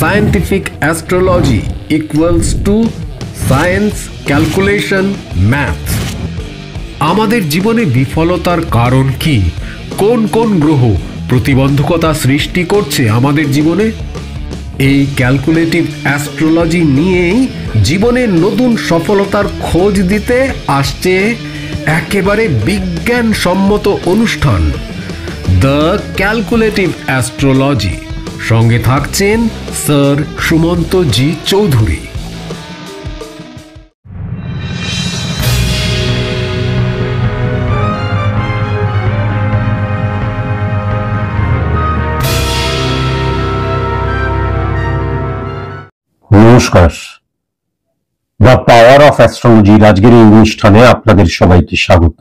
Scientific astrology equals to science, calculation, math. আমাদের জীবনে বিফলতার কারণ কি? কোন কোন গ্রহ প্রতিবন্ধকতা সৃষ্টি করছে আমাদের জীবনে? এই ক্যালকুলেটিভ অ্যাস্ট্রোলজি নিয়েই জীবনের নতুন সফলতার খোঁজ দিতে আসছে একেবারে বিজ্ঞানসম্মত অনুষ্ঠান দ্য ক্যালকুলেটিভ অ্যাস্ট্রোলজি। সঙ্গে থাকছেন স্যার সুমন্ত জি চৌধুরী। নমস্কার, দ্য পাওয়ার অফ অ্যাস্ট্রোলজির আজকের এই অনুষ্ঠানে আপনাদের সবাইকে স্বাগত।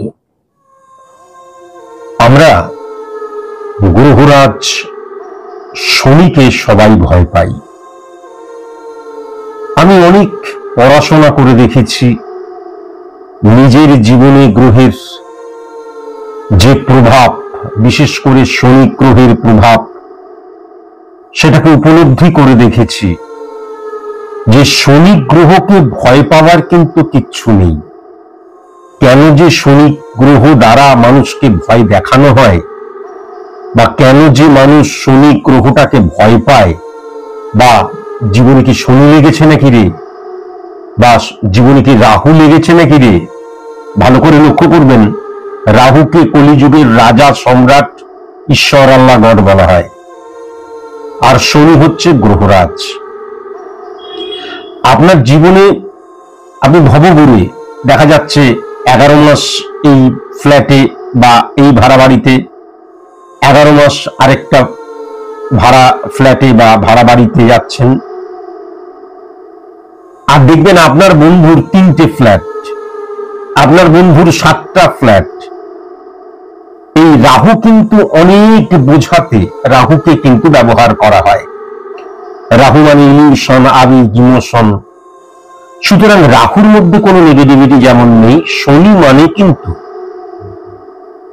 আমরা গ্রহরাজ শনিকে সবাই ভয় পাই। আমি অনেক পড়াশোনা করে দেখেছি, নিজের জীবনে গ্রহের যে প্রভাব, বিশেষ করে শনি গ্রহের প্রভাব, সেটাকে উপলব্ধি করে দেখেছি যে শনি গ্রহকে ভয় পাওয়ার কিন্তু কিচ্ছু নেই। কেন যে শনি গ্রহ দ্বারা মানুষকে ভয় দেখানো হয়, বা কেন যে মানুষ শনি গ্রহটাকে ভয় পায়, বা জীবনে কি শনি লেগেছে নাকি রে, বা জীবনে কি রাহু লেগেছে নাকি রে, ভালো করে লক্ষ্য করবেন, রাহুকে কলিযুগের রাজা, সম্রাট, ঈশ্বর, আল্লাহ, গড বলা হয়, আর শনি হচ্ছে গ্রহরাজ। আপনার জীবনে আপনি ভবঘুরে দেখা যাচ্ছে 11 মাস এই ফ্ল্যাটে বা এই ভাড়া বাড়িতে, 11 মাস আরেকটা ভাড়া ফ্ল্যাটে বা ভাড়া বাড়িতে যাচ্ছেন, আর দেখবেন আপনার বন্ধুর 3টে ফ্ল্যাট, আপনার বন্ধুর 7টা ফ্ল্যাট। এই রাহু কিন্তু অনেক বোঝাতে রাহুকে কিন্তু ব্যবহার করা হয়। রাহু মানে ইলিউশন, আবেগ, ইমোশন। সুতরাং রাহুর মধ্যে কোনো নেগেটিভিটি যেমন নেই, শনি মানে কিন্তু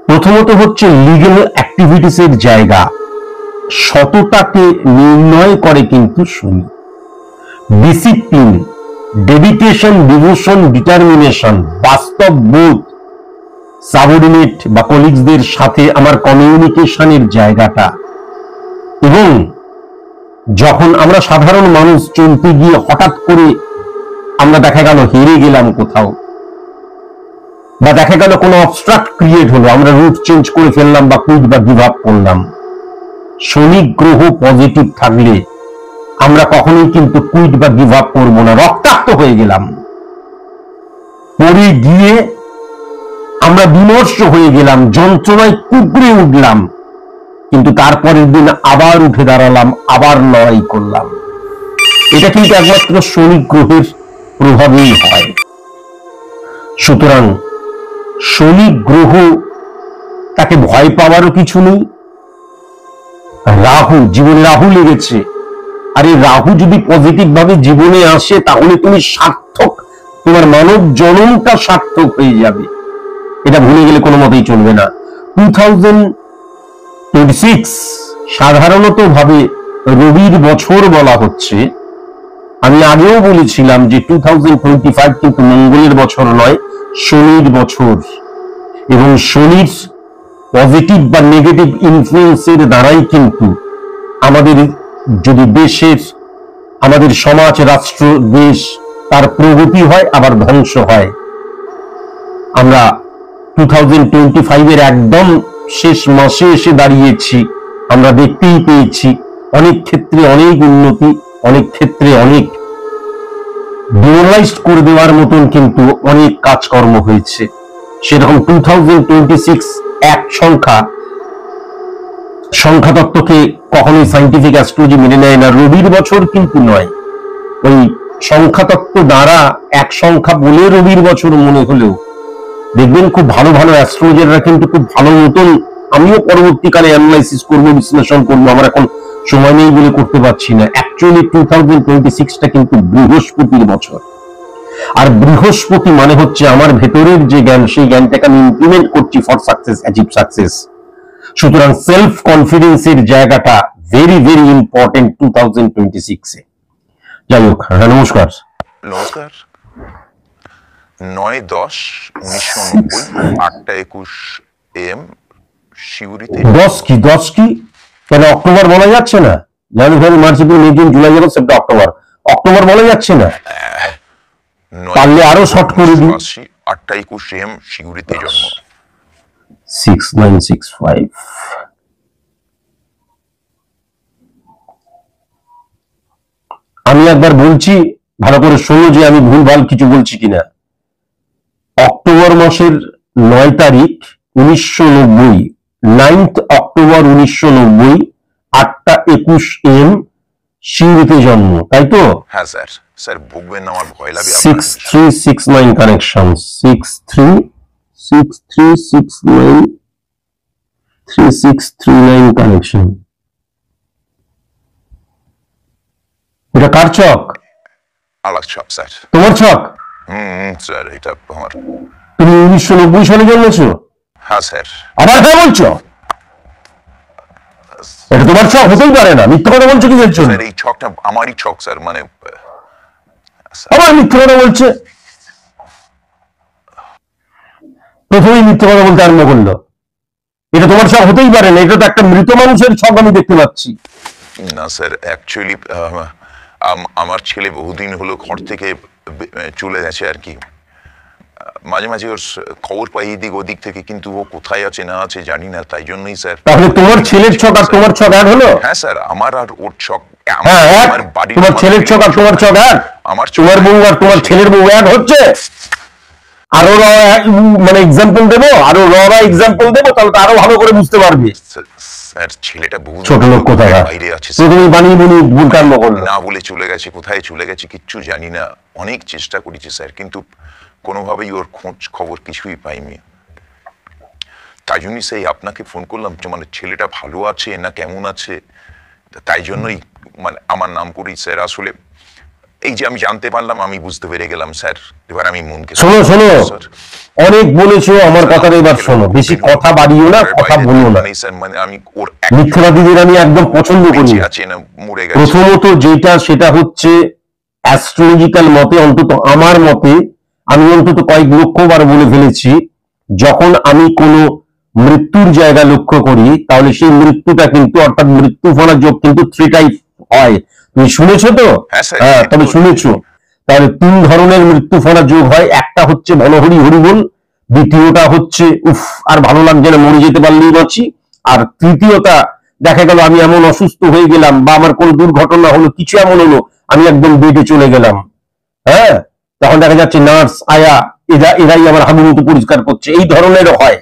প্রথমত হচ্ছে লিগ্যাল অ্যাক্টিভিটিস এর জায়গা, সততাকে নির্ণয় করে কিন্তু শনি। ডিসিপ্লিন, ডেডিকেশন, ডিভোশন, ডিটারমিনেশন, বাস্তব বোধ, সাবঅর্ডিনেট বা কলিগসদের সাথে আমার কমিউনিকেশনের জায়গাটা, এবং যখন আমরা সাধারণ মানুষ চলতে গিয়ে হঠাৎ করে আমরা দেখা গেল হেরে গেলাম কোথাও, বা দেখা গেল কোনো অবস্ট্রাক্ট ক্রিয়েট হলো, আমরা রুট চেঞ্জ করে ফেললাম বা কুইট বা গিভ আপ করলাম, শনি গ্রহ পজিটিভ থাকলে আমরা কখনোই কিন্তু কুইট বা গিভ আপ করবো না। রক্তাক্ত হয়ে গেলাম, পড়ে গিয়ে আমরা বিমর্ষ হয়ে গেলাম, যন্ত্রণায় কুঁকড়ে উঠলাম, কিন্তু তারপরের দিন আবার উঠে দাঁড়ালাম, আবার লড়াই করলাম। এটা কিন্তু একমাত্র শনি গ্রহের প্রভাবেই হয়। সুতরাং শনি গ্রহ, তাকে ভয় পাওয়ারও কিছু নেই। রাহু, জীবনে রাহু লেগেছে, আর এই রাহু যদি পজিটিভ ভাবে জীবনে আসে তাহলে তুমি সার্থক, তোমার মানব জন্মটা সার্থক হয়ে যাবে। এটা ভুলে গেলে কোনো মতেই চলবে না। 2026 সাধারণত ভাবে রবির বছর বলা হচ্ছে। আমি আগেও বলেছিলাম যে 2025 কিন্তু মঙ্গলের বছর নয়, শনির বছর, এবং শনির পজিটিভ বা নেগেটিভ ইনফ্লুয়েন্সের দ্বারাই কিন্তু আমাদের যদি দেশের, আমাদের সমাজ, রাষ্ট্র, দেশ, তার প্রগতি হয় আবার ধ্বংস হয়। আমরা 2025 এর একদম শেষ মাসে এসে দাঁড়িয়েছি, আমরা দেখতেই পেয়েছি অনেক ক্ষেত্রে অনেক উন্নতি, অনেক ক্ষেত্রে অনেক ডিমোরালাইজড করে দেওয়ার মতন কিন্তু অনেক কাজকর্ম হয়েছে। সেরকম 2026 এক সংখ্যা তত্ত্বকে কখনোই সায়েন্টিফিক অ্যাস্ট্রোলজি মেনে নেয় না। রবির বছর কিন্তু নয়, ওই সংখ্যা তত্ত্ব দ্বারা এক সংখ্যা বলে রবির বছর মনে হলেও দেখবেন খুব ভালো ভালো অ্যাস্ট্রোলজাররা কিন্তু খুব ভালো মতন, আমিও পরবর্তীকালে অ্যানালাইসিস করবো, বিশ্লেষণ করবো, আমার এখন সময় নেই বলে করতে পারছি না। অ্যাকচুয়ালি 2026টা কিন্তু বৃহস্পতির বছর, আর বৃহস্পতি মানে হচ্ছে আমার ভেতরের যে জ্ঞান, সেই জ্ঞানটাকে আমি ইমপ্লিমেন্ট করছি ফর সাকসেস, অ্যাচিভ সাকসেস। সুতরাং সেলফ কনফিডেন্সের জায়গাটা ভেরি ভেরি ইম্পর্টেন্ট 2026-এ। যাই হোক, হ্যাঁ নমস্কার। নমস্কার। 9/10/1990 8:21 AM শিউরিতে। 10 কি তাহলে অক্টোবর বলা যাচ্ছে না? January, February, March, April, May, June, July, August, September, October. October বলা যাচ্ছে না? পারলে আরো শর্ট করে দিই। 8:21 AM শিউরিতে জন্ম। 6965। আমি একবার বলছি, ভালো করে শোনো যে আমি ভুলভাল কিছু বলছি কিনা। অক্টোবর মাসের 9 তারিখ 1990, 9th অক্টোবর 1990, 8:21 AM শিউরিতে জন্ম, তাই তো? হ্যাঁ স্যার। স্যার ভুগবেন না, আমার ভয় লাগে। 6369 কানেকশন, 3639 কানেকশন। এটা কার ছক? আলাদা ছক স্যার। তোমার ছক? স্যার এটা আমার। তুমি 1990 সালে জন্মেছো? হ্যাঁ স্যার। আবার হ্যাঁ বলছো? এটা তোমার ছক হতেই পারে না, মিথ্যা কথা বলছো কি বলছো? স্যার এই ছকটা আমারই ছক স্যার, মানে আবার মিথ্যা কথা বলছে। প্রথমেই মিথ্যা কথা বলতে আরম্ভ করলো। এটা তোমার ছক হতেই পারে না, এটা তো একটা মৃত মানুষের ছক আমি দেখতে পাচ্ছি। না স্যার, অ্যাকচুয়ালি আমার ছেলে বহুদিন হলো ঘর থেকে চলে গেছে আর কি। মাঝে মাঝে ওর খবর পাই এদিক ওদিক থেকে, কিন্তু ও কোথায় আছে না আছে জানি না, তাই জন্যই স্যার। তাহলে তোমার ছেলের ছক আর তোমার ছক এক হলো? হ্যাঁ স্যার, আমার আর ওর ছক। হ্যাঁ, তোমার ছেলের ছক আর তোমার ছক এক? আমার তোমার বউ আর তোমার ছেলের বউ এক হচ্ছে? আরো মানে এক্সাম্পল দেবো, আরো এক্সাম্পল দেবো, তাহলে তো আরো ভালো করে বুঝতে পারবে। স্যার ছেলেটা বহু ছোট লোক কোথায় বাইরে আছে, তুমি বানিয়ে ভুল কাণ্ড করলে। না বলে চলে গেছে, কোথায় চলে গেছে কিচ্ছু জানি না। অনেক চেষ্টা করেছি স্যার, কিন্তু কোনোভাবেই ওর খোঁজ খবর কিছুই পাইনি। তাই জন্যই সেই আপনাকে ফোন করলাম, মানে ছেলেটা ভালো আছে না কেমন আছে, তাই জন্যই মানে আমার নাম করি স্যার। আসলে এই যে আমি জানতে পারলাম, আমি বুঝতে পেরে গেলাম স্যার। এবার আমি মনকে শোনো, অনেক বলেছো, আমার কথাটা এবার শোনো। বেশি কথা বাড়িও না, কথা বলো না। স্যার মানে আমি ওর মিথ্যাবাদীদের আমি একদম পছন্দ করি না। প্রথমত যেটা সেটা হচ্ছে অ্যাস্ট্রোলজিক্যাল মতে, অন্তত আমার মতে, আমি অন্তত কয়েক লক্ষবার বলে ফেলেছি, যখন আমি কোনো মৃত্যুর জায়গা লক্ষ্য করি তাহলে সেই মৃত্যুটা কিন্তু, অর্থাৎ মৃত্যু ফলার যোগ কিন্তু 3 টাইপ হয়। তুমি শুনেছো তো? হ্যাঁ, তবে শুনেছো। তাহলে 3 ধরনের মৃত্যু ফলার যোগ হয়। একটা হচ্ছে বলহরি হরিবোল, দ্বিতীয়টা হচ্ছে উফ আর ভালো লাগছে না, মরে যেতে পারলেই বাঁচি, আর তৃতীয়টা দেখা গেল আমি এমন অসুস্থ হয়ে গেলাম বা আমার কোনো দুর্ঘটনা হলো, কিছু এমন হলো, আমি একদম বেডে চলে গেলাম। হ্যাঁ, তখন দেখা যাচ্ছে নার্স আয়া এরাই আমার হাগুমতো পরিষ্কার করছে, এই ধরনেরও হয়।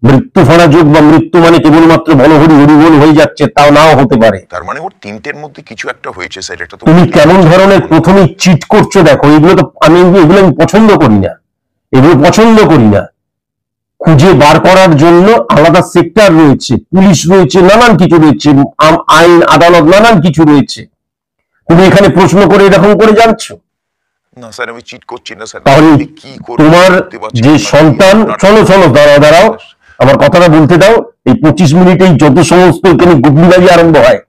মৃত্যু ফলা যোগ বা মৃত্যু মানে কেবলমাত্র বলহরি হরিবোল হয়ে যাচ্ছে, তাও নাও হতে পারে। তার মানে ওর 3টের মধ্যে কিছু একটা হয়েছে স্যার। এটা তো তুমি কেমন ধরনের প্রথমেই চিট করছো দেখো। এগুলো তো এগুলো আমি পছন্দ করি না, এগুলো পছন্দ করি না। খুঁজে বার করার জন্য আলাদা সেক্টর রয়েছে, পুলিশ রয়েছে, নানান কিছু রয়েছে, আইন আদালত নানান কিছু রয়েছে। তুমি এখানে প্রশ্ন করে এরকম করে যাচ্ছ। না স্যার, আমি চিট করছি না স্যার। তাহলে তোমার যে সন্তান, চলো দাঁড়াও, আমার কথাটা বলতে দাও। এই 25 মিনিটেই যত সমস্ত এখানে গুগলিবাজি আরম্ভ হয়।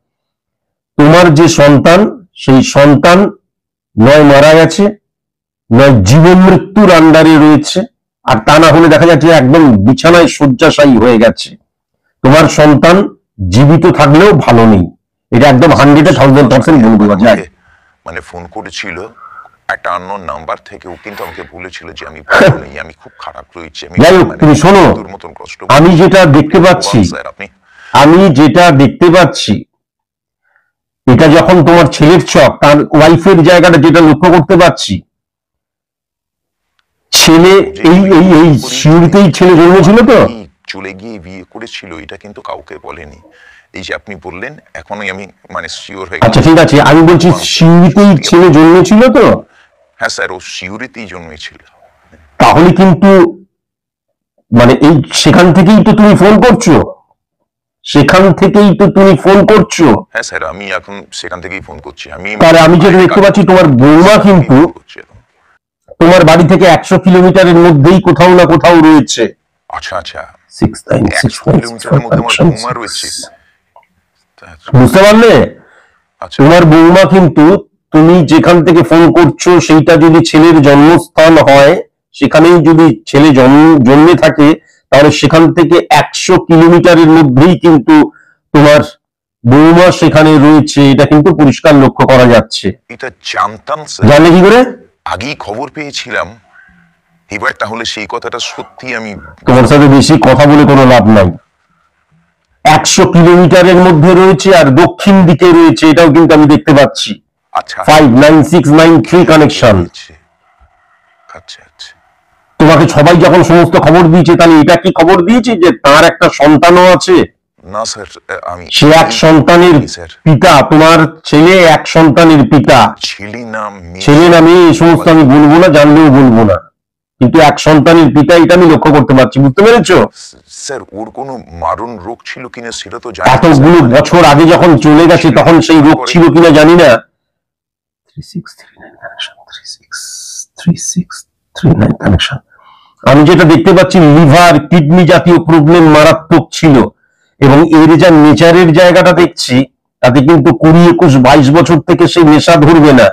তোমার যে সন্তান, সেই সন্তান নয় মারা গেছে, নয় জীবন মৃত্যুর আন্ডারে রয়েছে, আর তা না হলে দেখা যাচ্ছে একদম বিছানায় শয্যাশায়ী হয়ে গেছে। তোমার সন্তান জীবিত থাকলেও ভালো নেই, এটা একদম 100,000% বলে দেওয়া যায়। মানে ফোন করেছিল একটা আননোন নাম্বার থেকে, ও কিন্তু আমাকে বলেছিল যে আমি ভালো নেই, আমি খুব খারাপ রয়েছি। যাই হোক, তুমি শোনো, আমি যেটা দেখতে পাচ্ছি, এটা যখন তোমার ছেলের ছক, তার ওয়াইফের জায়গাটা যেটা লক্ষ্য করতে পারছি, ছেলে এই শিউরিতেই ছেলে জন্মেছিল তো? চলে গিয়ে বিয়ে করেছিল, এটা কিন্তু কাউকে বলেনি। এই যে আপনি বললেন, এখনই আমি মানে শিওর হয়ে। আচ্ছা ঠিক আছে, আমি বলছি শিউরিতেই ছেলে জন্মেছিল তো? হ্যাঁ স্যার, ও শিউরিতেই জন্মেছিল। তাহলে কিন্তু মানে এই সেখান থেকেই তো তুমি ফোন করছো, হ্যাঁ স্যার, আমি এখন সেখান থেকেই ফোন করছি। আমি যেটা দেখতে পাচ্ছি, তোমার বৌমা কিন্তু তোমার বাড়ি থেকে 100 কিলোমিটারের মধ্যেই কোথাও না কোথাও রয়েছে। আচ্ছা 100 কিলোমিটারের মধ্যে আমার বৌমা রয়েছে। বুঝতে পারলে? আচ্ছা তোমার বৌমা কিন্তু তুমি যেখান থেকে ফোন করছো সেইটা যদি ছেলের জন্মস্থান হয়, সেখানেই যদি ছেলে জন্মে থাকে, তাহলে সেখান থেকে 100 কিলোমিটারের মধ্যেই কিন্তু তোমার বৌমা সেখানে রয়েছে, এটা কিন্তু পরিষ্কার লক্ষ্য করা যাচ্ছে। এটা জানতাম স্যার, জানলে কি করে? আগেই খবর পেয়েছিলাম। এবার তাহলে সেই কথাটা সত্যি আমি তোমার সাথে বেশি কথা বলে কোনো লাভ নাই। 100 কিলোমিটারের মধ্যে রয়েছে আর দক্ষিণ দিকে রয়েছে, এটাও কিন্তু আমি দেখতে পাচ্ছি। আচ্ছা 59693 কানেকশন। আচ্ছা আচ্ছা তোমাকে সবাই যখন সমস্ত খবর দিয়েছে, তাহলে এটা কি খবর দিয়েছে যে তার একটা সন্তানও আছে? না স্যার, আমি সে এক সন্তানের স্যার, পিতা, তোমার ছেলে এক সন্তানের পিতা। ছেলে নাম ছেলে নামে এই সমস্ত আমি বলবো না, জানলেও বলবো না, কিন্তু এক সন্তানের পিতা, এটা আমি লক্ষ্য করতে পারছি। বুঝতে পেরেছো? স্যার ওর কোনো মারণ রোগ ছিল কিনা সেটা তো জানি না। এতগুলো বছর আগে যখন চলে গেছে তখন সেই রোগ ছিল কিনা জানি না। 3639 কানেকশন। আমি যেটা দেখতে পাচ্ছি, লিভার কিডনি জাতীয় প্রবলেম মারাত্মক ছিল, এবং এর যা নেচারের জায়গাটা দেখছি, তাতে কিন্তু 20, 21, 22 বছর থেকে সেই নেশা ধরবে না।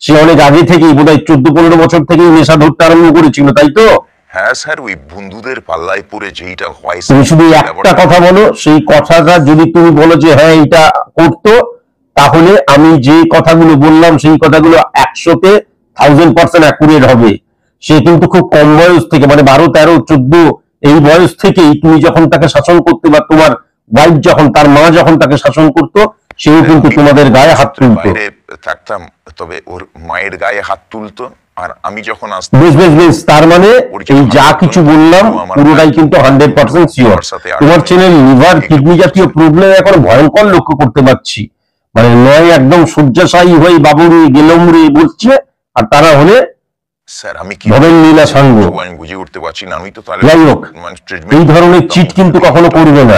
সে অনেক আগে থেকেই, বোধহয় 14-15 বছর থেকেই নেশা ধরতে আরম্ভ করেছিল, তাই তো? হ্যাঁ স্যার, ওই বন্ধুদের পাল্লায় পড়ে যেইটা হয়। তুমি শুধু একটা কথা বলো, সেই কথাটা যদি তুমি বলো যে হ্যাঁ এটা করতো, তাহলে আমি যে কথাগুলো বললাম সেই কথাগুলো 100-তে 1000% অ্যাকুরেট হবে। সে কিন্তু খুব কম বয়স থেকে, মানে 12, 13, 14 এই বয়স থেকেই তুমি যখন তাকে শাসন করতে, বা তোমার ওয়াইফ যখন, তার মা যখন তাকে শাসন করতো, সেও কিন্তু তোমাদের গায়ে হাত তুলতো। বাইরে থাকতাম, তবে ওর মায়ের গায়ে হাত তুলতো, আর আমি যখন বেশ বেশ বেশ, তার মানে এই যা কিছু বললাম পুরোটাই কিন্তু 100% শিওর। তোমার ছেলের লিভার কিডনি জাতীয় প্রবলেম এখন ভয়ঙ্কর লক্ষ্য করতে পারছি। মানে নয় একদম শয্যাশায়ী হয়ে বাবুরে গেলম রে বলছে, আর তারা হলে স্যার আমি কি ভবেন লীলা সাঙ্গ। আমি বুঝে উঠতে পারছি না। আমি তো তাহলে যাই হোক, এই ধরনের চিট কিন্তু কখনো করবে না।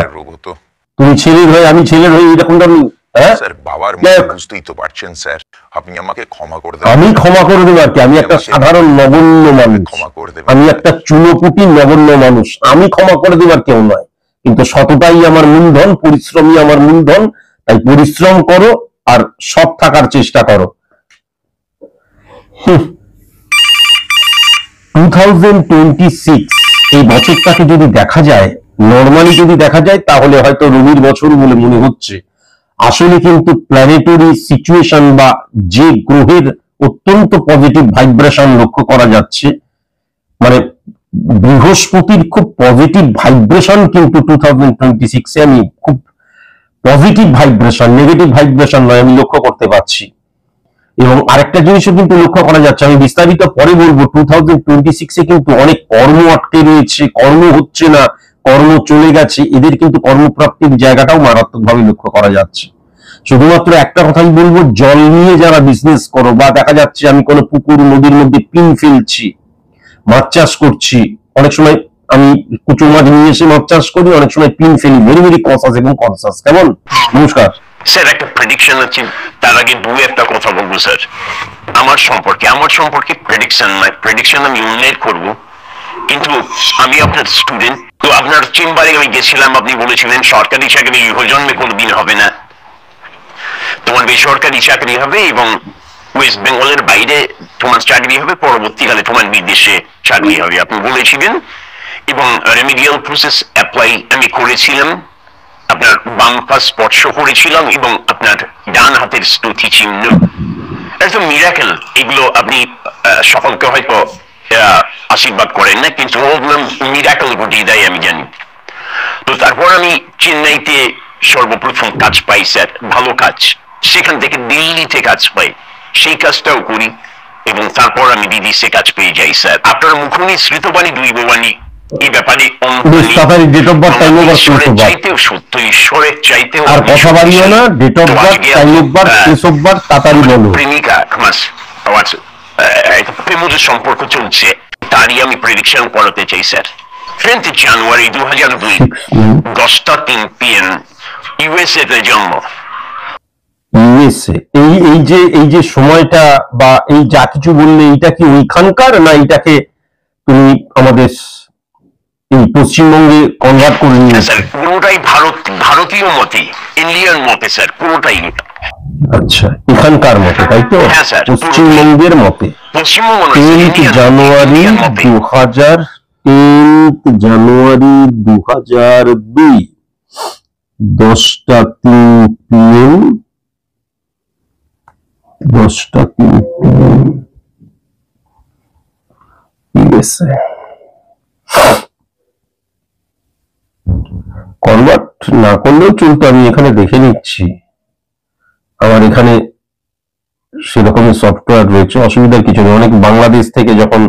তুমি ছেলের হয়ে, আমি ছেলের হয়ে এরকম ধরনের, হ্যাঁ স্যার বাবার মুখে বুঝতেই তো পারছেন স্যার, আপনি আমাকে ক্ষমা করে দেবেন। আমি ক্ষমা করে দেবো আর কি? আমি একটা সাধারণ নগণ্য মানুষ, ক্ষমা করে দেবেন। আমি একটা চুনোপুটি নগণ্য মানুষ, আমি ক্ষমা করে দেবার কেউ নয়। কিন্তু সততাই আমার মূলধন, পরিশ্রমই আমার মূলধন। তাই পরিশ্রম করো আর সৎ থাকার চেষ্টা করো। 2026 এই বছরটাকে যদি দেখা যায়, নর্মালি যদি দেখা যায়, তাহলে হয়তো রবির বছর বলে মনে হচ্ছে। আসলে কিন্তু প্ল্যানেটরি সিচুয়েশন বা যে গ্রহের অত্যন্ত পজিটিভ ভাইব্রেশন লক্ষ্য করা যাচ্ছে, মানে বৃহস্পতির খুব পজিটিভ ভাইব্রেশন কিন্তু 2026-এ আমি খুব পজিটিভ ভাইব্রেশন, নেগেটিভ ভাইব্রেশন নয়, আমি লক্ষ্য করতে পারছি। এবং আরেকটা জিনিসও কিন্তু লক্ষ্য করা যাচ্ছে, আমি বিস্তারিত পরে বলবো। 2026-এ কিন্তু অনেক কর্ম আটকে রয়েছে, কর্ম হচ্ছে না, কর্ম চলে গেছে, এদের কিন্তু কর্মপ্রাপ্তির জায়গাটাও মারাত্মকভাবে লক্ষ্য করা যাচ্ছে। শুধুমাত্র একটা কথাই বলবো, জল নিয়ে যারা বিজনেস করো, বা দেখা যাচ্ছে আমি কোনো পুকুর নদীর মধ্যে পিন ফেলছি, মাছ চাষ করছি, অনেক সময় আমি কুচো মাছ নিয়ে এসে মাছ চাষ করি, অনেক সময় পিন ফেলি, ভেরি ভেরি কনসাস এবং কনসাস। কেমন? নমস্কার স্যার, একটা প্রেডিকশন আছে, তার আগে একটা কথা বলবো স্যার। আমার সম্পর্কে প্রেডিকশন আমি উল্লেখ করব, কিন্তু আমি আপনার স্টুডেন্ট। তো আপনার চেম্বারে আমি গেছিলাম, আপনি বলেছিলেন সরকারি চাকরি জন্মে কোনোদিন হবে না, তোমার বেসরকারি চাকরি হবে, এবং ওয়েস্ট বেঙ্গলের বাইরে তোমার চাকরি হবে, পরবর্তীকালে তোমার বিদেশে চাকরি হবে আপনি বলেছিলেন। এবং রেমিডিয়াল প্রসেস অ্যাপ্লাই আমি করেছিলাম, আপনার বাম পা স্পর্শ করেছিলাম, এবং আপনার ডান হাতের স্তুতি চিহ্ন, একদম মিরাকেল। এগুলো আপনি সকলকে হয়তো আশীর্বাদ করেন না, কিন্তু মিরাকেল ঘটিয়ে দেয় আমি জানি। তো তারপর আমি চেন্নাইতে সর্বপ্রথম কাজ পাই স্যার, ভালো কাজ, সেখান থেকে দিল্লিতে কাজ পাই, সেই কাজটাও করি, এবং তারপর আমি বিদেশে কাজ পেয়ে যাই স্যার। আপনার মুখনিসৃত বাণী দুই বাণী এই ব্যাপারে চাইতেও সত্য, ঈশ্বরের চাইতেও প্রেমিকা প্রেমের সম্পর্ক চলছে, তারই আমি প্রেডিকশন করাতে চাই স্যার। 10 জানুয়ারি 2002, 10:03 PM, ইউএসএ তে জন্ম। ইউএসএ, এই যে সময়টা বা এই যা কিছু বললে, এটা কি ওইখানকার, না এটাকে তুমি আমাদের এই পশ্চিমবঙ্গে কনভার্ট করে নিয়েছো? স্যার পুরোটাই ভারত ভারতীয় মতে, ইন্ডিয়ান মতে স্যার, পুরোটাই। আচ্ছা, এখানকার মতে তাই তো? হ্যাঁ স্যার, পশ্চিমবঙ্গের মতে। পশ্চিমবঙ্গ 10 জানুয়ারি 2002, 10:03 PM, 10:03 PM। কনভার্ট না করলেও চলতো, আমি এখানে দেখে নিচ্ছি। আমার এখানে সেরকমই সফটওয়্যার রয়েছে, অসুবিধার কিছু নেই। অনেক বাংলাদেশ থেকে যখন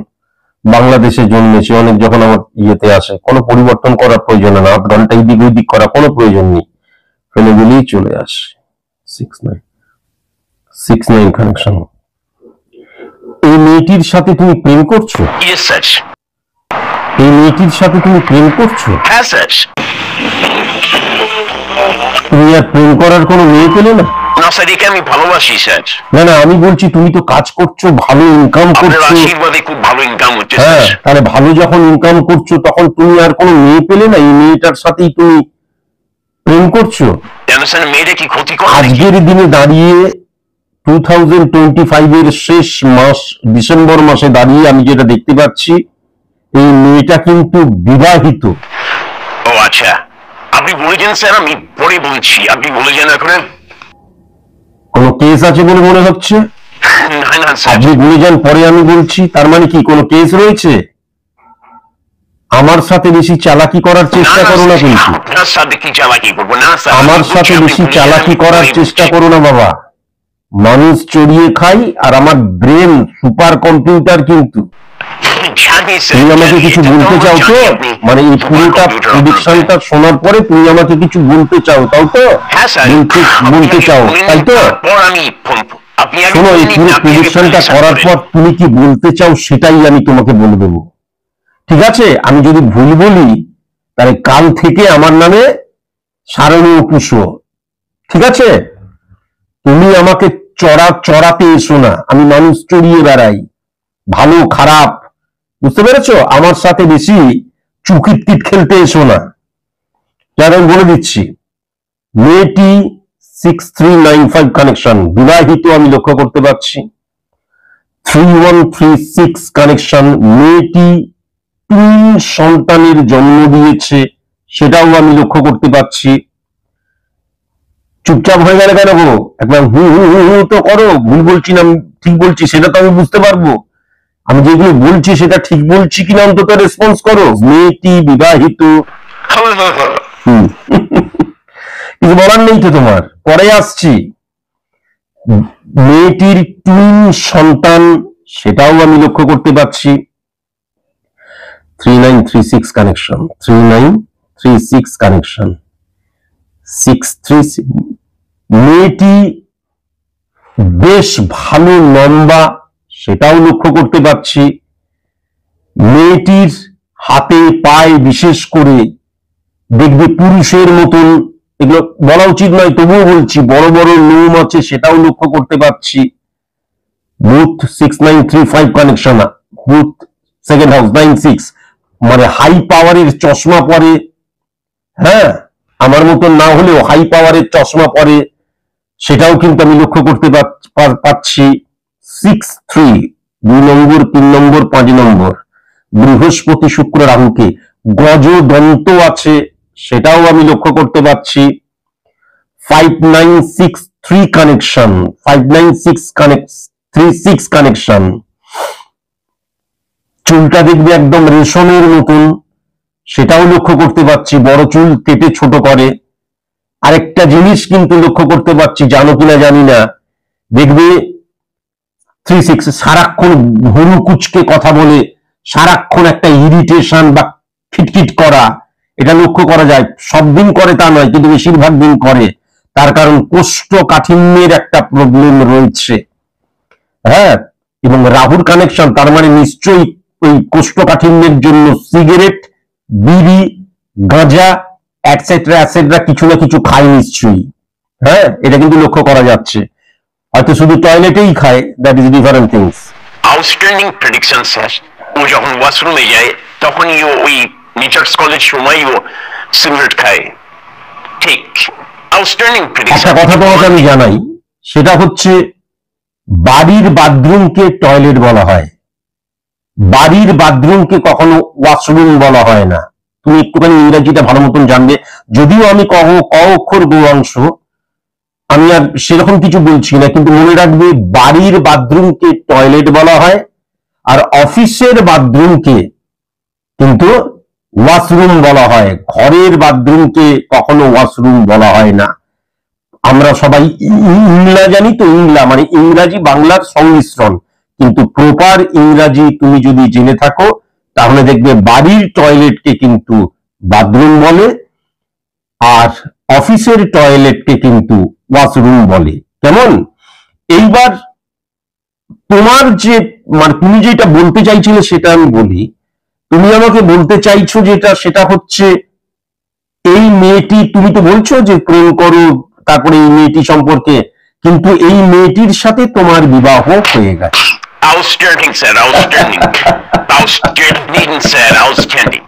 বাংলাদেশে জন্মেছে, অনেক যখন আমার ইয়েতে আসে, কোনো পরিবর্তন করার প্রয়োজন না, আধ ঘন্টা এদিক ওইদিক করা কোনো প্রয়োজন নেই, ফেলে দিলেই চলে আসে। 69 কানেকশন। এই মেয়েটির সাথে তুমি প্রেম করছো? Yes sir. এই মেয়েটির সাথে তুমি প্রেম করছো? হ্যাঁ স্যার। তুমি আর প্রেম করার কোনো মেয়ে পেলে না? না স্যার, একে আমি ভালোবাসি স্যার। না না, আমি বলছি তুমি তো কাজ করছো, ভালো ইনকাম আপনার করছো। আশীর্বাদে খুব ভালো ইনকাম হচ্ছে হ্যাঁ, স্যার। তাহলে ভালো যখন ইনকাম করছো তখন তুমি আর কোনো মেয়ে পেলে না? এই মেয়েটার সাথেই তুমি প্রেম করছো? কেন স্যার, মেয়েটা কি ক্ষতি করে? আজকের দিনে দাঁড়িয়ে 2025 এর শেষ মাস, ডিসেম্বর মাসে দাঁড়িয়ে আমি যেটা দেখতে পাচ্ছি, এই মেয়েটা কিন্তু বিবাহিত। ও আচ্ছা, আপনি বলেছেন স্যার, আমি পরে বলছি, আপনি বলেছেন এখন। কোনো কেস আছে বলে মনে হচ্ছে? না না স্যার। আপনি বলে যান, পরে আমি বলছি, তার মানে কি কোনো কেস রয়েছে? আমার সাথে বেশি চালাকি করার চেষ্টা করো না কিন্তু। আপনার সাথে কি চালাকি করবো? না স্যার, আমার সাথে বেশি চালাকি করার চেষ্টা করো না বাবা। মানুষ চড়িয়ে খাই, আর আমার ব্রেন সুপার কম্পিউটার কিন্তু। তুমি আমাকে কিছু বলতে চাও তো? মানে এই পুরোটা প্রেডিকশনটা শোনার পরে তুমি আমাকে কিছু বলতে চাও, তাও তো? হ্যাঁ স্যার, বলতে চাও তাই তো? শোনো, এই পুরো প্রেডিকশনটা করার পর তুমি কি বলতে চাও সেটাই আমি তোমাকে বলে দেবো, ঠিক আছে? আমি যদি ভুল বলি তাহলে কাল থেকে আমার নামে সারণী পুষো, ঠিক আছে? তুমি আমাকে চড়াতে এসো না, আমি মানুষ চড়িয়ে বেড়াই, ভালো খারাপ, বুঝতে পেরেছো? আমার সাথে বেশি চুকিটকিট খেলতে এসো না। আমি বলে দিচ্ছি, মেয়েটি 6395 কানেকশন, বিবাহিত আমি লক্ষ্য করতে পারছি। 3136 কানেকশন, মেয়েটি 3 সন্তানের জন্ম দিয়েছে, সেটাও আমি লক্ষ্য করতে পারছি। চুপচাপ হয়ে গেলে কেন গো? একবার হু হু হু হু তো করো। ভুল বলছি না ঠিক বলছি সেটা তো আমি বুঝতে পারবো। আমি যেগুলো বলছি সেটা ঠিক বলছি কিনা অন্তত রেসপন্স করো। মেয়েটি বিবাহিত, কিছু বলার নেই তো তোমার। পরে আসছি, মেয়েটির 2 সন্তান, সেটাও আমি লক্ষ্য করতে পারছি। 3936 কানেকশন, 3936 কানেকশন, 636। মেয়েটি বেশ ভালো লম্বা, সেটাও লক্ষ্য করতে পারছি। মেয়েটির হাতে পায়ে বিশেষ করে দেখবে পুরুষের মতন, এগুলো বলা উচিত নয় তবুও বলছি, বড় বড় লোম আছে, সেটাও লক্ষ্য করতে পারছি। Booth 6935 connection, booth second house 96, মানে হাই পাওয়ারের চশমা পরে, হ্যাঁ, আমার মতন না হলেও হাই পাওয়ারের চশমা পরে, সেটাও কিন্তু আমি লক্ষ্য করতে পারছি। 63, 2 নম্বর, 3 নম্বর, 5 নম্বর, বৃহস্পতি শুক্র রাহুকে, গজ দন্ত আছে, সেটাও আমি লক্ষ্য করতে পারছি। 5963 কানেকশন, 5936 কানেকশন, চুলটা দেখবে একদম রেশমের মতন, সেটাও লক্ষ্য করতে পারছি। বড় চুল কেটে ছোট করে। আরেকটা জিনিস কিন্তু লক্ষ্য করতে পারছি, জানো কিনা জানি না, দেখবে 36 সারাক্ষণ ভুরু কুচকে কথা বলে, সারাক্ষণ একটা ইরিটেশন বা খিটখিট করা, এটা লক্ষ্য করা যায়। সব দিন করে তা নয়, কিন্তু বেশিরভাগ দিন করে। তার কারণ কোষ্ঠকাঠিন্যের একটা প্রবলেম রয়েছে, হ্যাঁ। এবং রাহুর কানেকশন, তার মানে নিশ্চয়ই ওই কোষ্ঠকাঠিন্যের জন্য সিগারেট, বিড়ি, গাঁজা এটসেট্রা এটসেট্রা কিছু না কিছু খায় নিশ্চয়ই, হ্যাঁ, এটা কিন্তু লক্ষ্য করা যাচ্ছে। হয়তো শুধু টয়লেটেই খায়, that is different things. Outstanding prediction sir. ও যখন ওয়াশরুমে যায় তখনই ও ওই মিটার্স কলেজ সময় ও সিগারেট খায়। ঠিক, আউটস্ট্যান্ডিং একটা প্রেডিকশন। কথা তোমাকে আমি জানাই, সেটা হচ্ছে বাড়ির বাথরুমকে টয়লেট বলা হয়, বাড়ির বাথরুমকে কখনো ওয়াশরুম বলা হয় না। তুমি একটুখানি ইংরেজিটা ভালো মতন জানবে, যদিও আমি ক অক্ষর গৌরাংশ, আমি আর সেরকম কিছু বলছি না, কিন্তু মনে রাখবে বাড়ির বাথরুমকে টয়লেট বলা হয়, আর অফিসের বাথরুমকে কিন্তু ওয়াশরুম বলা হয়। ঘরের বাথরুমকে কখনো ওয়াশরুম বলা হয় না। আমরা সবাই ইংলা জানি তো, ইংলা মানে ইংরাজি বাংলার সংমিশ্রণ, কিন্তু প্রপার ইংরাজি তুমি যদি জেনে থাকো তাহলে দেখবে বাড়ির টয়লেটকে কিন্তু বাথরুম বলে, আর অফিসের টয়লেটকে কিন্তু ওয়াশরুম বলে। কেমন? এইবার তোমার যে মানে তুমি যেটা বলতে চাইছিলে সেটা আমি বলি। তুমি আমাকে বলতে চাইছো যেটা, সেটা হচ্ছে এই মেয়েটি, তুমি তো বলছো যে প্রেম করো, তারপরে এই মেয়েটি সম্পর্কে, কিন্তু এই মেয়েটির সাথে তোমার বিবাহ হয়ে গেছে। Outstanding sir, outstanding, outstanding sir, outstanding.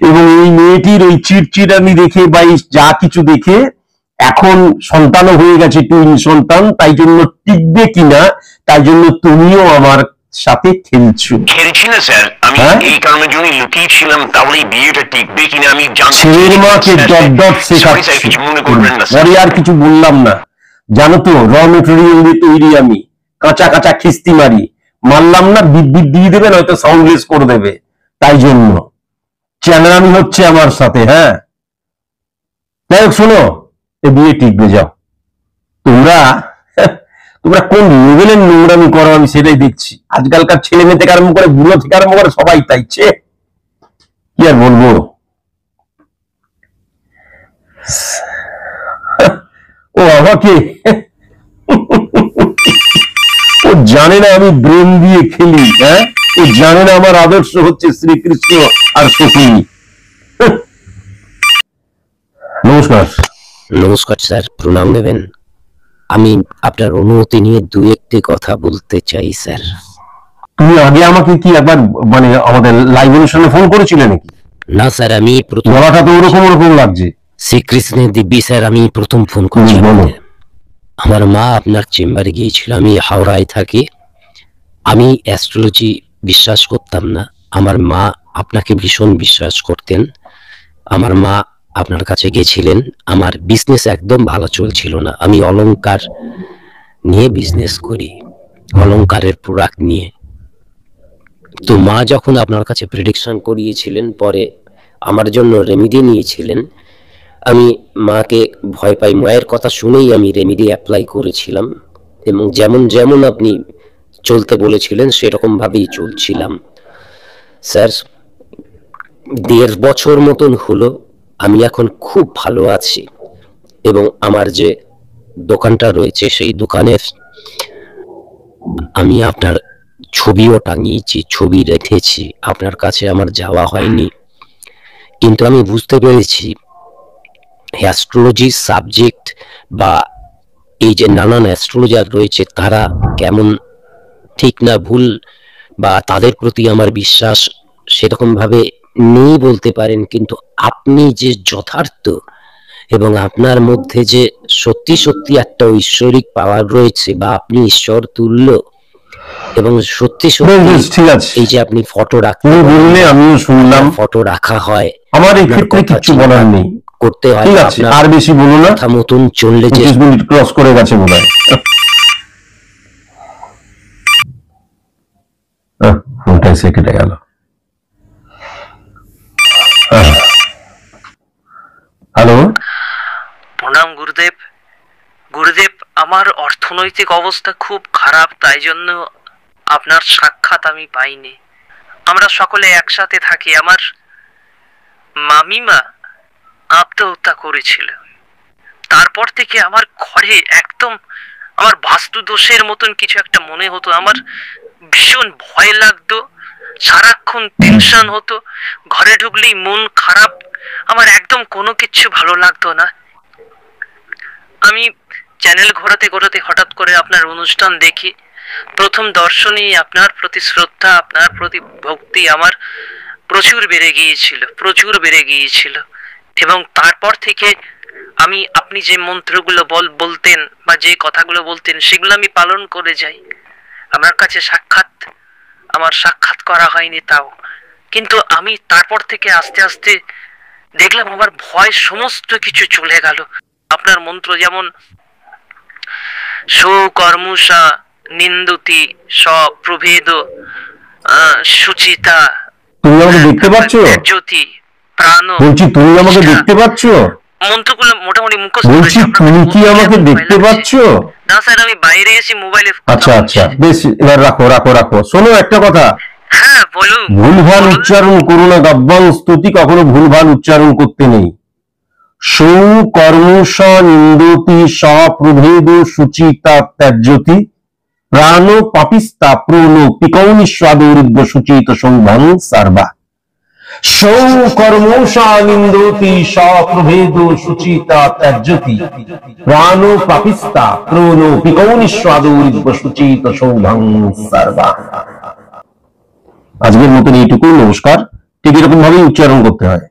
এবং এই মেয়েটির ওই চিড়চিড়ানি দেখে বা যা কিছু দেখে এখন সন্তানও হয়ে গেছে, টুইন সন্তান, তাই জন্য টিকবে কিনা, তাই জন্য তুমিও আমার সাথে খেলছো। খেলছি না স্যার, আমি এই কারণের জন্য লুকিয়েছিলাম, তাহলে বিয়েটা টিকবে কিনা আমি জানতে। ছেলের মাকে ডট ডট শেখাচ্ছি, কিছু মনে করবেন না স্যার। পরে আর কিছু বললাম না। জানো তো র মেটেরিয়াল দিয়ে তৈরি আমি, কাঁচা কাঁচা খিস্তি মারি, মারলাম না বিদ্যুৎ দিয়ে দেবে, নয়তো সাউন্ডলেস করে দেবে, তাই জন্য চ্যানেলামি হচ্ছে আমার সাথে। হ্যাঁ, যাই হোক, শোনো, এ বিয়ে টিকবে। যাও তোমরা, তোমরা কোন লেভেলের নোংরামি করো আমি সেটাই দেখছি। আজকালকার ছেলে মেয়ে থেকে আরম্ভ করে বুড়ো থেকে আরম্ভ করে সবাই তাইছে, কি আর বলবো। ও আমাকে ও জানে না আমি ব্রেন দিয়ে খেলি। হ্যাঁ, ও জানে না আমার আদর্শ হচ্ছে শ্রীকৃষ্ণ আর সখী। নমস্কার। নমস্কার স্যার, প্রণাম নেবেন। আমি আপনার অনুমতি নিয়ে দু একটি কথা বলতে চাই স্যার। তুমি আগে আমাকে কি একবার মানে আমাদের লাইভ অনুষ্ঠানে ফোন করেছিলে নাকি? না স্যার, আমি প্রথম, গলাটা তো ওরকম ওরকম লাগছে। শ্রীকৃষ্ণের দিব্যি স্যার, আমি প্রথম ফোন করছি। আমার মা আপনার চেম্বারে গিয়েছিল, আমি হাওড়ায় থাকি। আমি অ্যাস্ট্রোলজি বিশ্বাস করতাম না, আমার মা আপনাকে ভীষণ বিশ্বাস করতেন। আমার মা আপনার কাছে গেছিলেন, আমার বিজনেস একদম ভালো চলছিল না, আমি অলংকার নিয়ে বিজনেস করি, অলংকারের প্রোডাক্ট নিয়ে। তো মা যখন আপনার কাছে প্রেডিকশন করিয়েছিলেন, পরে আমার জন্য রেমিডি নিয়েছিলেন। আমি মাকে ভয় পাই, মায়ের কথা শুনেই আমি রেমিডি অ্যাপ্লাই করেছিলাম, এবং যেমন যেমন আপনি চলতে বলেছিলেন সেরকম ভাবেই চলছিলাম। স্যার, 1.5 বছর মতন হলো, আমি এখন খুব ভালো আছি, এবং আমার যে দোকানটা রয়েছে সেই দোকানের আমি আপনার ছবিও টাঙিয়েছি, ছবি রেখেছি। আপনার কাছে আমার যাওয়া হয়নি, কিন্তু আমি বুঝতে পেরেছি অ্যাস্ট্রোলজি সাবজেক্ট বা এই যে নানান অ্যাস্ট্রোলজার রয়েছে তারা কেমন ঠিক না ভুল, বা তাদের প্রতি আমার বিশ্বাস সেরকম ভাবে নেই বলতে পারেন, কিন্তু আপনি যে যথার্থ এবং আপনার মধ্যে যে সত্যি সত্যি একটা ঐশ্বরিক পাওয়ার রয়েছে, বা আপনি ঈশ্বর তুল্য, এবং সত্যি সত্যি ঠিক আছে, এই যে আপনি ফটো রাখতে বললে আমিও শুনলাম, ফটো রাখা হয়, আমার এই ক্ষেত্রে কিছু বলার নেই, করতে হয়। ঠিক আছে, আর বেশি বলো না, কথা মতন চললে যে 25 মিনিট ক্রস করে গেছে মনে হয়। ফোনটা এসে কেটে গেল। হ্যালো, প্রণাম গুরুদেব। গুরুদেব, আমার অর্থনৈতিক অবস্থা খুব খারাপ, তাই জন্য আপনার সাক্ষাৎ আমি পাইনি। আমরা সকলে একসাথে থাকি। আমার মামিমা আত্মহত্যা করেছিল, তারপর থেকে আমার ঘরে একদম আমার বাস্তু দোষের মতন কিছু একটা মনে হতো, আমার ভীষণ ভয় লাগতো, সারাক্ষণ টেনশন হতো, ঘরে ঢুকলেই মন খারাপ, আমার একদম কোনো কিছু ভালো লাগতো না। আমি চ্যানেল ঘোরাতে ঘোরাতে হঠাৎ করে আপনার অনুষ্ঠান দেখি, প্রথম দর্শনেই আপনার প্রতি শ্রদ্ধা, আপনার প্রতি ভক্তি আমার প্রচুর বেড়ে গিয়েছিল, প্রচুর বেড়ে গিয়েছিল। এবং তারপর থেকে আমি আপনি যে মন্ত্রগুলো বলতেন বা যে কথাগুলো বলতেন সেগুলো আমি পালন করে যাই। আমার কাছে আমার সাক্ষাৎ করা হয়নি তাও, কিন্তু আমি তারপর থেকে আস্তে আস্তে দেখলাম আমার ভয় সমস্ত কিছু চলে গেল। আপনার মন্ত্র যেমন সুকর্মুষা নিন্দতি সপ্রভেদ সুচিতা, তুমি আমাকে দেখতে পাচ্ছ? জ্যোতি প্রাণ, বলছি তুমি আমাকে দেখতে পাচ্ছ? মন্ত্রগুলো মোটামুটি মুখস্থ বলছি তুমি কি আমাকে দেখতে পাচ্ছ? না স্যার, আমি বাইরে এসে মোবাইলে। আচ্ছা আচ্ছা, বেশ, এবার রাখো রাখো রাখো। শোনো একটা কথা, হ্যাঁ বলুন। ভুলভাল উচ্চারণ করো না। গব্বং স্তুতি কখনো ভুলভাল উচ্চারণ করতে নেই। সৌকর্মুষ নিন্দতি সপ্রভেদ সুচিতা ত্যাজ্যতি প্রাণ পাপিস্তা প্রণ পিকৌনিস্বাদৌরিব্য সুচিত সৌভং সার্বা। সৌকর্মুষ নিন্দতি সপ্রভেদ সুচিতা ত্যাজ্যতি প্রাণ পাপিস্তা প্রণ পিকৌনিস্বাদৌরিব্য সুচিত সৌভং সার্বা। আজকের মতন এইটুকু। নমস্কার। ঠিক এরকম ভাবেই উচ্চারণ করতে হয়।